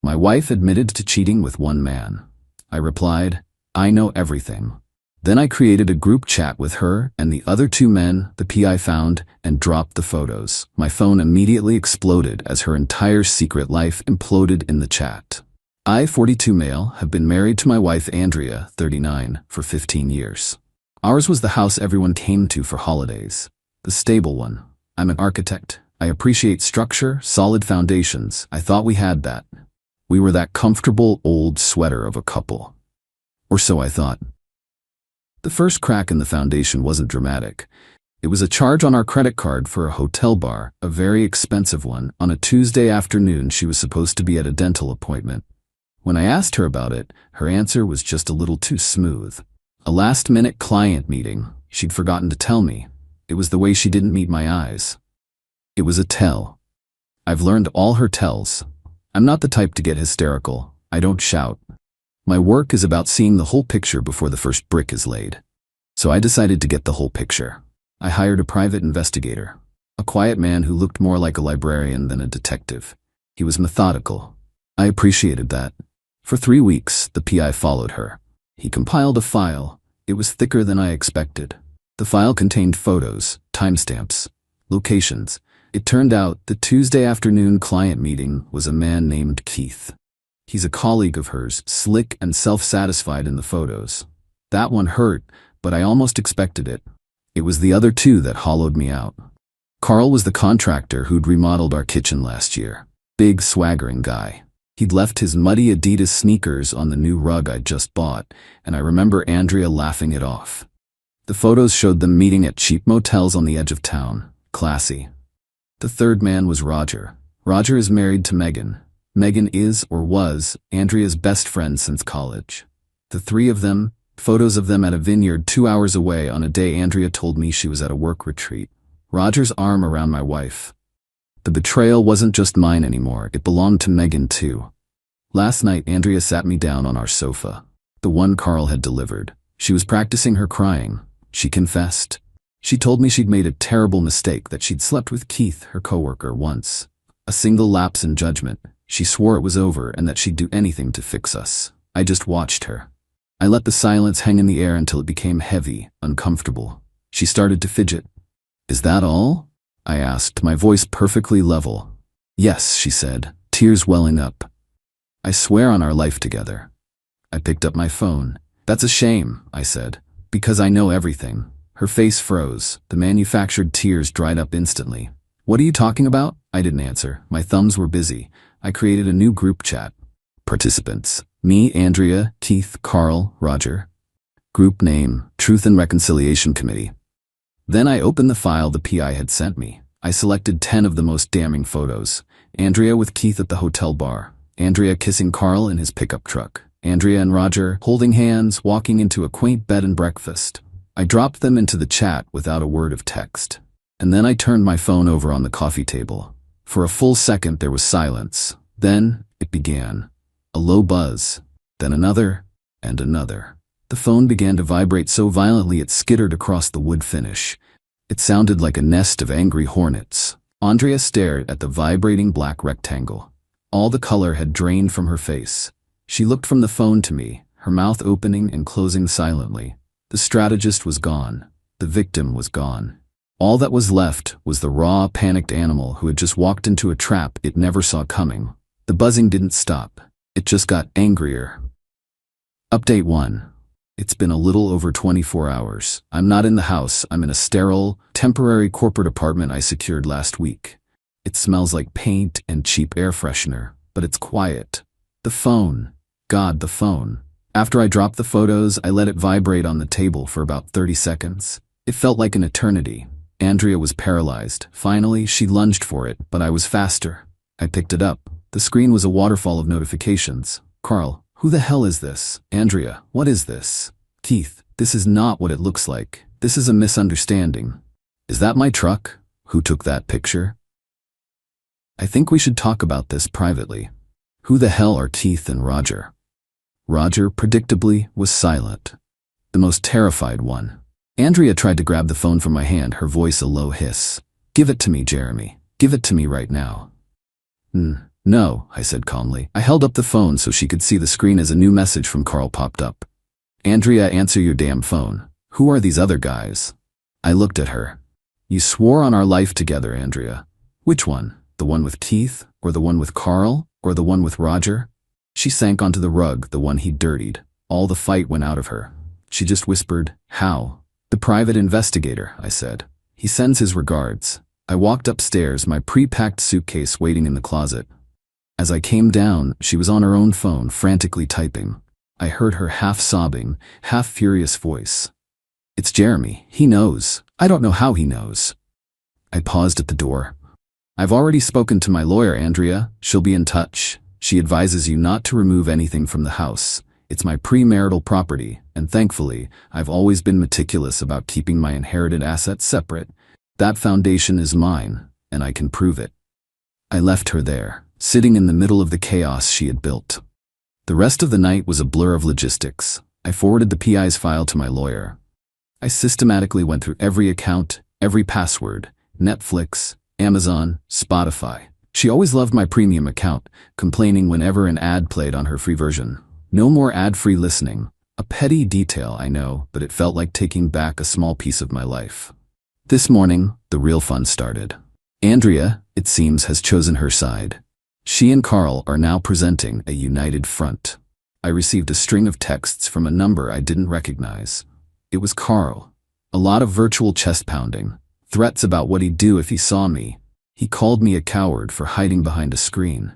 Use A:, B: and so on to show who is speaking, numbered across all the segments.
A: My wife admitted to cheating with one man. I replied, I know everything. Then I created a group chat with her and the other two men the PI found and dropped the photos. My phone immediately exploded as her entire secret life imploded in the chat. I, 42 male, have been married to my wife Andrea, 39, for 15 years. Ours was the house everyone came to for holidays. The stable one. I'm an architect. I appreciate structure, solid foundations. I thought we had that. We were that comfortable old sweater of a couple. Or so I thought. The first crack in the foundation wasn't dramatic. It was a charge on our credit card for a hotel bar, a very expensive one. On a Tuesday afternoon, she was supposed to be at a dental appointment. When I asked her about it, her answer was just a little too smooth. A last-minute client meeting. She'd forgotten to tell me. It was the way she didn't meet my eyes. It was a tell. I've learned all her tells. I'm not the type to get hysterical. I don't shout. My work is about seeing the whole picture before the first brick is laid. So I decided to get the whole picture. I hired a private investigator. A quiet man who looked more like a librarian than a detective. He was methodical. I appreciated that. For 3 weeks, the PI followed her. He compiled a file. It was thicker than I expected. The file contained photos, timestamps, locations. It turned out the Tuesday afternoon client meeting was a man named Keith. He's a colleague of hers, slick and self-satisfied in the photos. That one hurt, but I almost expected it. It was the other two that hollowed me out. Carl was the contractor who'd remodeled our kitchen last year. Big, swaggering guy. He'd left his muddy Adidas sneakers on the new rug I'd just bought, and I remember Andrea laughing it off. The photos showed them meeting at cheap motels on the edge of town. Classy. The third man was Roger. Roger is married to Megan. Megan is, or was, Andrea's best friend since college. The three of them, photos of them at a vineyard 2 hours away on a day Andrea told me she was at a work retreat. Roger's arm around my wife. The betrayal wasn't just mine anymore, it belonged to Megan too. Last night Andrea sat me down on our sofa. The one Carl had delivered. She was practicing her crying. She confessed. She told me she'd made a terrible mistake, that she'd slept with Keith, her coworker, once. A single lapse in judgment. She swore it was over and that she'd do anything to fix us. I just watched her. I let the silence hang in the air until it became heavy, uncomfortable. She started to fidget. Is that all? I asked, my voice perfectly level. Yes, she said, tears welling up. I swear on our life together. I picked up my phone. That's a shame, I said, because I know everything. Her face froze. The manufactured tears dried up instantly. What are you talking about? I didn't answer. My thumbs were busy. I created a new group chat. Participants. Me, Andrea, Keith, Carl, Roger. Group name, Truth and Reconciliation Committee. Then I opened the file the PI had sent me. I selected 10 of the most damning photos. Andrea with Keith at the hotel bar. Andrea kissing Carl in his pickup truck. Andrea and Roger holding hands, walking into a quaint bed and breakfast. I dropped them into the chat without a word of text. And then I turned my phone over on the coffee table. For a full second there was silence. Then it began. A low buzz. Then another, and another. The phone began to vibrate so violently it skittered across the wood finish. It sounded like a nest of angry hornets. Andrea stared at the vibrating black rectangle. All the color had drained from her face. She looked from the phone to me, her mouth opening and closing silently. The strategist was gone. The victim was gone. All that was left was the raw, panicked animal who had just walked into a trap it never saw coming. The buzzing didn't stop. It just got angrier. Update 1. It's been a little over 24 hours. I'm not in the house. I'm in a sterile, temporary corporate apartment I secured last week. It smells like paint and cheap air freshener, but it's quiet. The phone. God, the phone. After I dropped the photos, I let it vibrate on the table for about 30 seconds. It felt like an eternity. Andrea was paralyzed. Finally, she lunged for it, but I was faster. I picked it up. The screen was a waterfall of notifications. Carl, who the hell is this? Andrea, what is this? Keith, this is not what it looks like. This is a misunderstanding. Is that my truck? Who took that picture? I think we should talk about this privately. Who the hell are Keith and Roger? Roger, predictably, was silent. The most terrified one. Andrea tried to grab the phone from my hand, her voice a low hiss. Give it to me, Jeremy. Give it to me right now. No, I said calmly. I held up the phone so she could see the screen as a new message from Carl popped up. Andrea, answer your damn phone. Who are these other guys? I looked at her. You swore on our life together, Andrea. Which one? The one with Keith, or the one with Carl, or the one with Roger? She sank onto the rug, the one he'd dirtied. All the fight went out of her. She just whispered, How? The private investigator, I said. He sends his regards. I walked upstairs, my pre-packed suitcase waiting in the closet. As I came down, she was on her own phone, frantically typing. I heard her half-sobbing, half-furious voice. It's Jeremy. He knows. I don't know how he knows. I paused at the door. I've already spoken to my lawyer, Andrea. She'll be in touch. She advises you not to remove anything from the house. It's my premarital property, and thankfully, I've always been meticulous about keeping my inherited assets separate. That foundation is mine, and I can prove it. I left her there, sitting in the middle of the chaos she had built. The rest of the night was a blur of logistics. I forwarded the PI's file to my lawyer. I systematically went through every account, every password, Netflix, Amazon, Spotify. She always loved my premium account, complaining whenever an ad played on her free version. No more ad-free listening. A petty detail, I know, but it felt like taking back a small piece of my life. This morning, the real fun started. Andrea, it seems, has chosen her side. She and Carl are now presenting a united front. I received a string of texts from a number I didn't recognize. It was Carl. A lot of virtual chest pounding, threats about what he'd do if he saw me. He called me a coward for hiding behind a screen.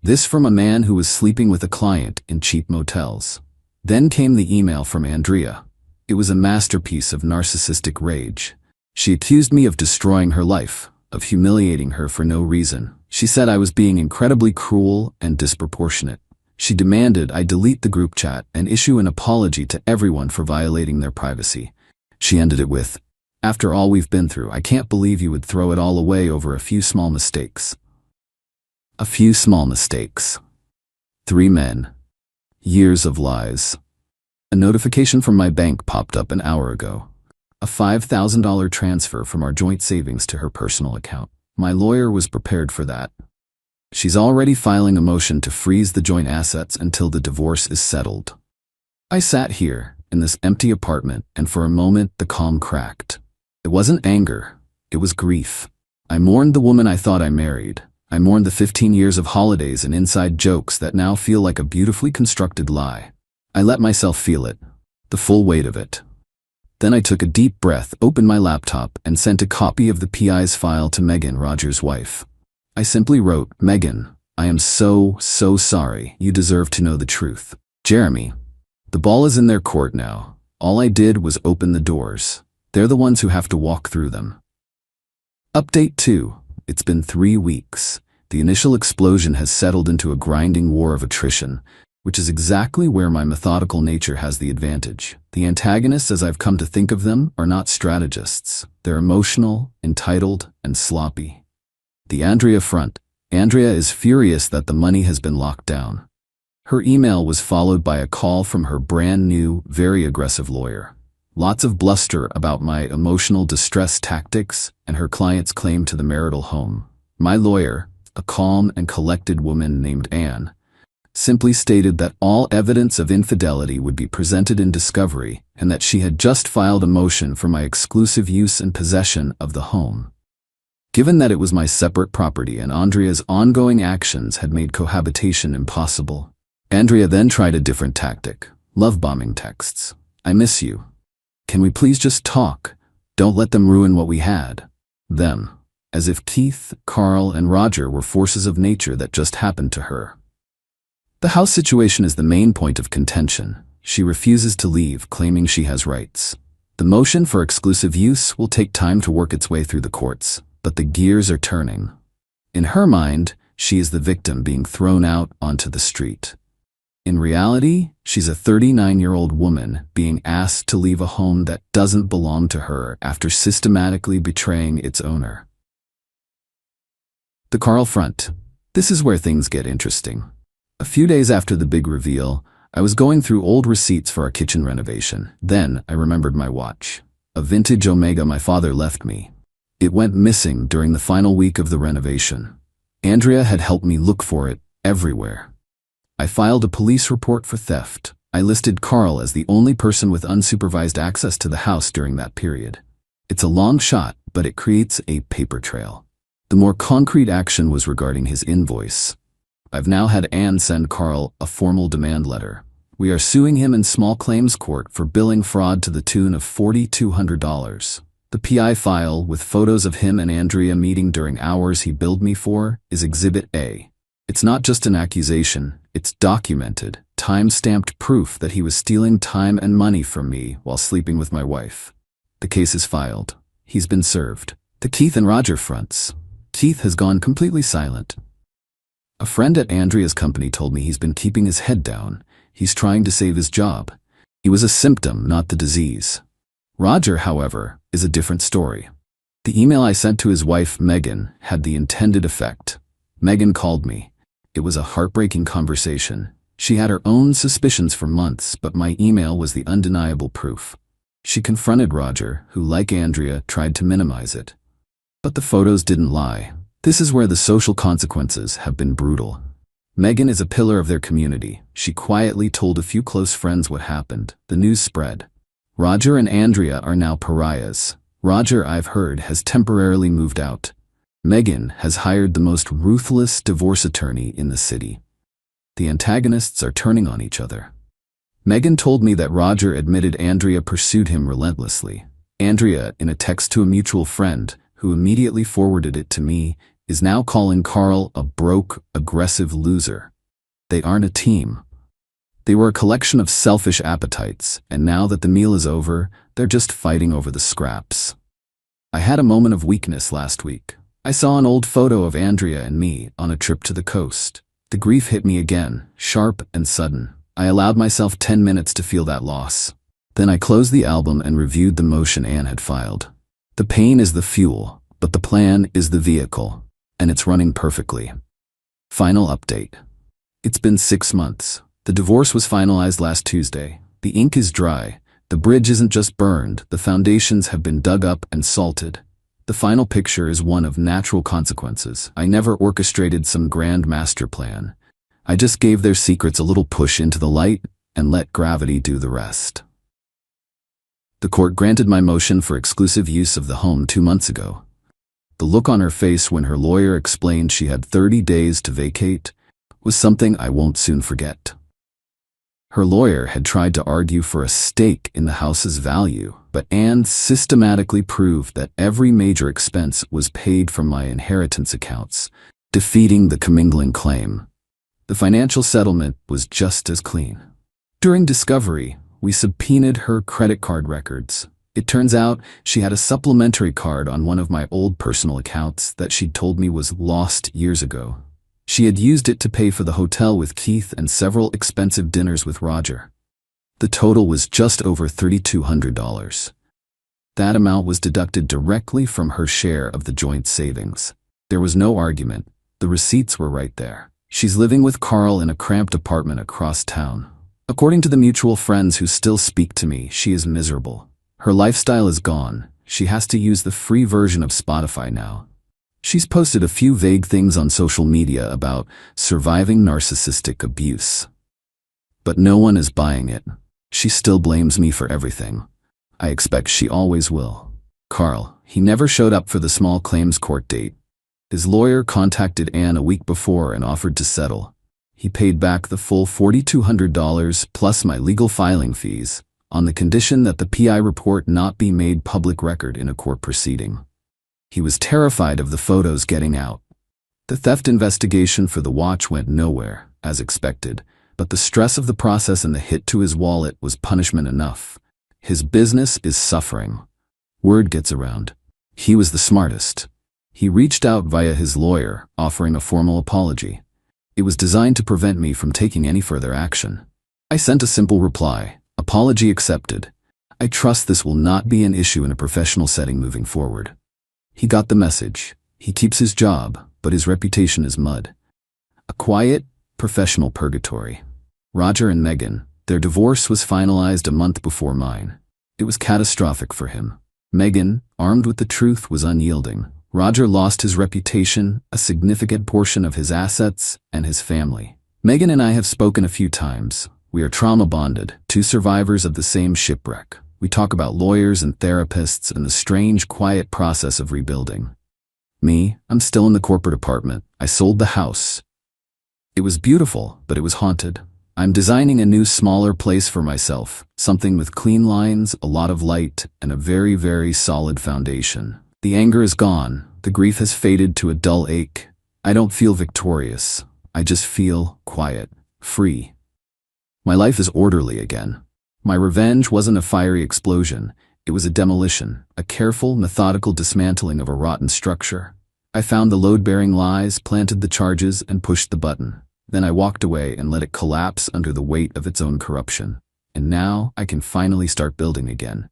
A: This from a man who was sleeping with a client in cheap motels. Then came the email from Andrea. It was a masterpiece of narcissistic rage. She accused me of destroying her life, of humiliating her for no reason. She said I was being incredibly cruel and disproportionate. She demanded I delete the group chat and issue an apology to everyone for violating their privacy. She ended it with, After all we've been through, I can't believe you would throw it all away over a few small mistakes. A few small mistakes. 3 men. Years of lies. A notification from my bank popped up an hour ago. A $5,000 transfer from our joint savings to her personal account. My lawyer was prepared for that. She's already filing a motion to freeze the joint assets until the divorce is settled. I sat here, in this empty apartment, and for a moment the calm cracked. It wasn't anger, it was grief. I mourned the woman I thought I married. I mourned the 15 years of holidays and inside jokes that now feel like a beautifully constructed lie. I let myself feel it, the full weight of it. Then I took a deep breath, opened my laptop, and sent a copy of the PI's file to Megan, Roger's wife. I simply wrote, Megan, I am so sorry. You deserve to know the truth. Jeremy, the ball is in their court now. All I did was open the doors. They're the ones who have to walk through them. Update 2. It's been 3 weeks. The initial explosion has settled into a grinding war of attrition, which is exactly where my methodical nature has the advantage. The antagonists, as I've come to think of them, are not strategists. They're emotional, entitled, and sloppy. The Andrea front. Andrea is furious that the money has been locked down. Her email was followed by a call from her brand new, very aggressive lawyer. Lots of bluster about my emotional distress tactics and her client's claim to the marital home. My lawyer, a calm and collected woman named Anne, simply stated that all evidence of infidelity would be presented in discovery and that she had just filed a motion for my exclusive use and possession of the home. Given that it was my separate property and Andrea's ongoing actions had made cohabitation impossible, Andrea then tried a different tactic, love-bombing texts. I miss you. Can we please just talk? Don't let them ruin what we had. Them. As if Keith, Carl, and Roger were forces of nature that just happened to her. The house situation is the main point of contention. She refuses to leave, claiming she has rights. The motion for exclusive use will take time to work its way through the courts, but the gears are turning. In her mind, she is the victim being thrown out onto the street. In reality, she's a 39-year-old woman being asked to leave a home that doesn't belong to her after systematically betraying its owner. The Carl front. This is where things get interesting. A few days after the big reveal, I was going through old receipts for our kitchen renovation. Then I remembered my watch, a vintage Omega my father left me. It went missing during the final week of the renovation. Andrea had helped me look for it everywhere. I filed a police report for theft. I listed Carl as the only person with unsupervised access to the house during that period. It's a long shot, but it creates a paper trail. The more concrete action was regarding his invoice. I've now had Anne send Carl a formal demand letter. We are suing him in small claims court for billing fraud to the tune of $4,200. The PI file with photos of him and Andrea meeting during hours he billed me for is Exhibit A. It's not just an accusation, it's documented, time-stamped proof that he was stealing time and money from me while sleeping with my wife. The case is filed. He's been served. The Keith and Roger fronts. Keith has gone completely silent. A friend at Andrea's company told me he's been keeping his head down. He's trying to save his job. He was a symptom, not the disease. Roger, however, is a different story. The email I sent to his wife, Megan, had the intended effect. Megan called me. It was a heartbreaking conversation. She had her own suspicions for months, but my email was the undeniable proof. She confronted Roger, who, like Andrea, tried to minimize it. But the photos didn't lie. This is where the social consequences have been brutal. Megan is a pillar of their community. She quietly told a few close friends what happened. The news spread. Roger and Andrea are now pariahs. Roger, I've heard, has temporarily moved out. Megan has hired the most ruthless divorce attorney in the city. The antagonists are turning on each other. Megan told me that Roger admitted Andrea pursued him relentlessly. Andrea, in a text to a mutual friend, who immediately forwarded it to me, is now calling Carl a broke, aggressive loser. They aren't a team. They were a collection of selfish appetites, and now that the meal is over, they're just fighting over the scraps. I had a moment of weakness last week. I saw an old photo of Andrea and me on a trip to the coast. The grief hit me again, sharp and sudden. I allowed myself 10 minutes to feel that loss. Then I closed the album and reviewed the motion Anne had filed. The pain is the fuel, but the plan is the vehicle, and it's running perfectly. Final update. It's been 6 months. The divorce was finalized last Tuesday. The ink is dry. The bridge isn't just burned, the foundations have been dug up and salted. The final picture is one of natural consequences. I never orchestrated some grand master plan. I just gave their secrets a little push into the light and let gravity do the rest. The court granted my motion for exclusive use of the home 2 months ago. The look on her face when her lawyer explained she had 30 days to vacate was something I won't soon forget. Her lawyer had tried to argue for a stake in the house's value, but Anne systematically proved that every major expense was paid from my inheritance accounts, defeating the commingling claim. The financial settlement was just as clean. During discovery, we subpoenaed her credit card records. It turns out she had a supplementary card on one of my old personal accounts that she'd told me was lost years ago. She had used it to pay for the hotel with Keith and several expensive dinners with Roger. The total was just over $3,200. That amount was deducted directly from her share of the joint savings. There was no argument. The receipts were right there. She's living with Carl in a cramped apartment across town. According to the mutual friends who still speak to me, she is miserable. Her lifestyle is gone. She has to use the free version of Spotify now. She's posted a few vague things on social media about surviving narcissistic abuse. But no one is buying it. She still blames me for everything. I expect she always will. Carl, he never showed up for the small claims court date. His lawyer contacted Anne a week before and offered to settle. He paid back the full $4,200 plus my legal filing fees, on the condition that the PI report not be made public record in a court proceeding. He was terrified of the photos getting out. The theft investigation for the watch went nowhere, as expected, but the stress of the process and the hit to his wallet was punishment enough. His business is suffering. Word gets around. He was the smartest. He reached out via his lawyer, offering a formal apology. It was designed to prevent me from taking any further action. I sent a simple reply, apology accepted. I trust this will not be an issue in a professional setting moving forward. He got the message. He keeps his job, but his reputation is mud. A quiet, professional purgatory. Roger and Megan, their divorce was finalized a month before mine. It was catastrophic for him. Megan, armed with the truth, was unyielding. Roger lost his reputation, a significant portion of his assets, and his family. Megan and I have spoken a few times. We are trauma bonded, two survivors of the same shipwreck. We talk about lawyers and therapists and the strange, quiet process of rebuilding. Me, I'm still in the corporate apartment. I sold the house. It was beautiful, but it was haunted. I'm designing a new, smaller place for myself, something with clean lines, a lot of light, and a very, very solid foundation. The anger is gone. The grief has faded to a dull ache. I don't feel victorious. I just feel quiet, free. My life is orderly again. My revenge wasn't a fiery explosion. It was a demolition, a careful, methodical dismantling of a rotten structure. I found the load-bearing lies, planted the charges, and pushed the button. Then I walked away and let it collapse under the weight of its own corruption. And now I can finally start building again.